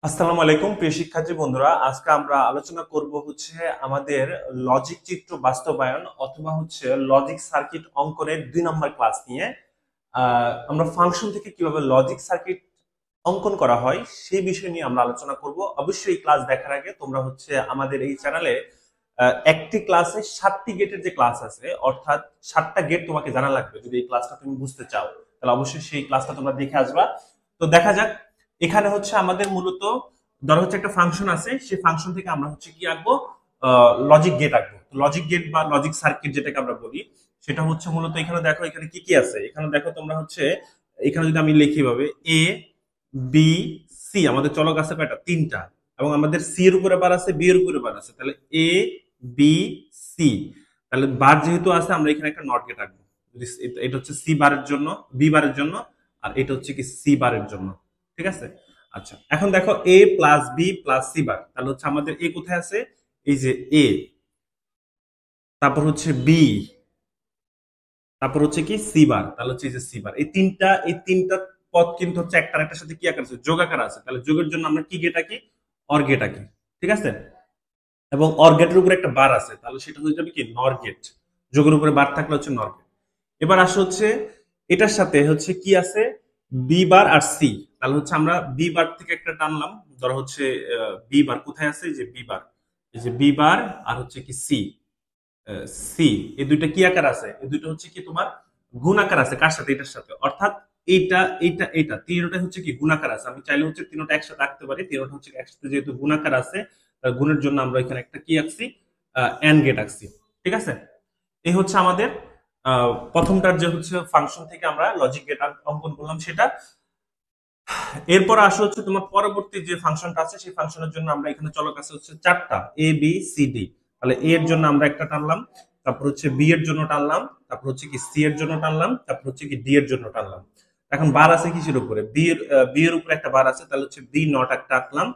আসসালামু আলাইকুম প্রিয় শিক্ষার্থী বন্ধুরা, আজকে আমরা আলোচনা করব আমাদের লজিক চিত্র বাস্তবায়ন অথবা লজিক সার্কিট অঙ্কনের 2 নম্বর ক্লাস নিয়ে। আমরা ফাংশন থেকে কিভাবে লজিক সার্কিট অঙ্কন করা হয় সেই বিষয় নিয়ে আমরা আলোচনা করব। অবশ্যই এই ক্লাস দেখার আগে তোমরা আমাদের এই চ্যানেলে একটি ক্লাসে 7টি গেটের যে ক্লাস আছে, অর্থাৎ 7টা গেট তোমাকে জানা লাগবে। যদি এই ক্লাসটা তুমি বুঝতে চাও তাহলে অবশ্যই সেই ক্লাসটা তোমরা দেখে আসবা। তো দেখা যাক, এখানে আমাদের মূলত ধরো একটা ফাংশন আছে, সেই ফাংশন থেকে আমরা কি আঁকবো, লজিক গেট আঁকবো। লজিক গেট বা লজিক সার্কিট যেটাকে আমরা বলি, সেটা মূলত এখানে দেখো, এখানে কি কি আছে। এখানে দেখো তোমরা এখানে যদি আমি লিখি ভাবে এ বি সি, আমাদের চলক আছে কয়টা? 3টা। এবং আমাদের সি এর উপরে বার আছে, বি এর উপরে বার আছে, তাহলে এ বি সি। তাহলে বার যেহেতু আছে, আমরা এখানে একটা নট গেট আঁকবো। এটা সি বারের জন্য, বি বারের জন্য, আর এটা কি সি বারের জন্য। ঠিক আছে। আচ্ছা, এখন দেখো A plus B plus C bar, তাহলে আমাদের এ কোথায় আছে? এই যে এ, তারপর বি, তারপর কি সি বার, তাহলে এই যে সি বার। এই তিনটা পদ কিন্তু একটা একটার সাথে কি আকার আছে? যোগাকার আছে। তাহলে যোগের জন্য আমরা কি গেট আঁকি? অর গেট আঁকি। ঠিক আছে। এবং অর গেটের উপরে একটা বার আছে, তাহলে সেটা হয়ে যাবে কি? নর গেট। যোগের উপরে বার থাকলে নর গেট। এবার আসে এটার সাথে কি আছে? বি বার আর সি। তাহলে আমরা বি বার থেকে একটা টানলাম। ধরো বি বার কোথায় আছে? যে বি বার, এই যে বি বার, আর কি সি। সি, এই দুইটা কি আকার আছে? এই দুইটা কি তোমার গুণ আকার আছে। কার সাথে? এটার সাথে। অর্থাৎ এইটা এইটা এইটা তিনটা কি গুণাকার আছে। আমি চাইলে তিনটা একসাথে রাখতে পারি। তিনটা একসাথে যেহেতু গুণাকার আছে, গুণের জন্য আমরা এখানে একটা কি আঁকছি? এন্ড গেট আঁকছি। ঠিক আছে। এই আমাদের প্রথমটার যে ফাংশন থেকে আমরা লজিক গেট অঙ্কন করলাম সেটা। এরপর তোমার পরবর্তী যে ফাংশনটা আছে, সেই ফাংশনের জন্য আমরা এখানে চলক আছে 4টা, এ বি সি ডি। তাহলে এ এর জন্য আমরা একটা টানলাম, তারপর বি এর জন্য টানলাম, তারপর কি সি এর জন্য টানলাম, তারপর কি ডি এর জন্য টানলাম। এখন বার আছে কিসের উপরে? বি এর উপরে একটা বার আছে, তাহলে বি নট একটা আঁকলাম।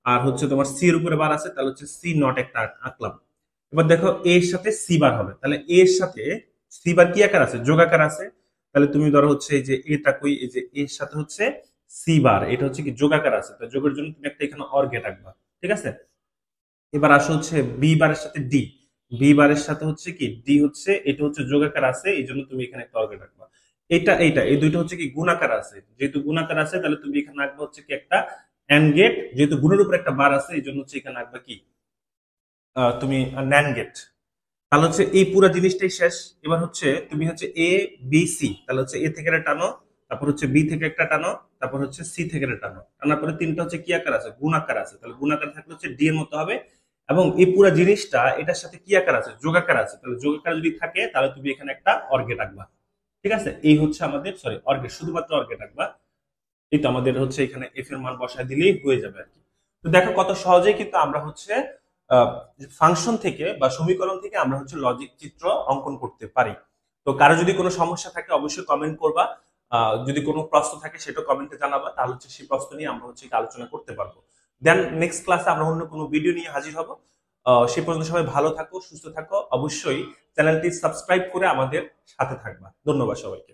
আর তোমার সি এর উপরে বার আছে, তাহলে সি নট একটা আঁকলাম। এবার দেখো এ এর সাথে সি বার হবে, তাহলে এ এর সাথে সি বার কি আকার আছে? যোগাকার আছে। তাহলে তুমি ধরো এই যে এটা কই, এই যে এর সাথে সি বার, এটা কি যোগাকার আছে, তো যোগের জন্য তুমি একটা এখানে অর গেট আঁকবা। ঠিক আছে। এবার বি বারের সাথে ডি। বি বারের সাথে কি ডি, এটা যোগাকার আছে, এই জন্য তুমি এখানে একটা অর গেট আঁকবা। এইটা এই দুইটা কি গুণাকার আছে। যেহেতু গুণাকার আছে, তাহলে তুমি এখানে আঁকবা কি একটা এন্ড গেট। যেহেতু গুণের উপর একটা বার আছে, এই জন্য এখানে আঁকবা কি তুমি ন্যান্ড গেট। তাহলে এই পুরো জিনিসটাই শেষ। এবার তুমি এ বি সি, তাহলে এ থেকে একটা টানো, তারপর বি থেকে একটা টানো, তারপর সি থেকে একটা টানো। টানার পরে তিনটা কি আকার আছে? গুণাকার আছে। তাহলে গুণাকার থাকলে ডি এর মতো হবে। এবং এই পুরো জিনিসটা এটার সাথে কি আকার আছে? যোগাকার আছে। তাহলে যোগাকার যদি থাকে, তাহলে তুমি এখানে একটা অর্গেট আঁকবা। ঠিক আছে। এই আমাদের অর্গেট, শুধুমাত্র অর্গেট আঁকবা। এই তো আমাদের এখানে এফ এর মান বসায় দিলেই হয়ে যাবে আর কি। তো দেখো কত সহজেই কিন্তু আমরা ফাংশন থেকে বা সমীকরণ থেকে আমরা লজিক চিত্র অঙ্কন করতে পারি। তো কারো যদি কোনো সমস্যা থাকে অবশ্যই কমেন্ট করবা। যদি কোনো প্রশ্ন থাকে সেটা কমেন্টে জানাবা, তাহলে সেই প্রশ্ন নিয়ে আমরা আলোচনা করতে পারবো। দেন নেক্সট ক্লাসে আমরা অন্য কোনো ভিডিও নিয়ে হাজির হব। সে পর্যন্ত সবাই ভালো থাকো, সুস্থ থাকো। অবশ্যই চ্যানেলটি সাবস্ক্রাইব করে আমাদের সাথে থাকবা। ধন্যবাদ সবাইকে।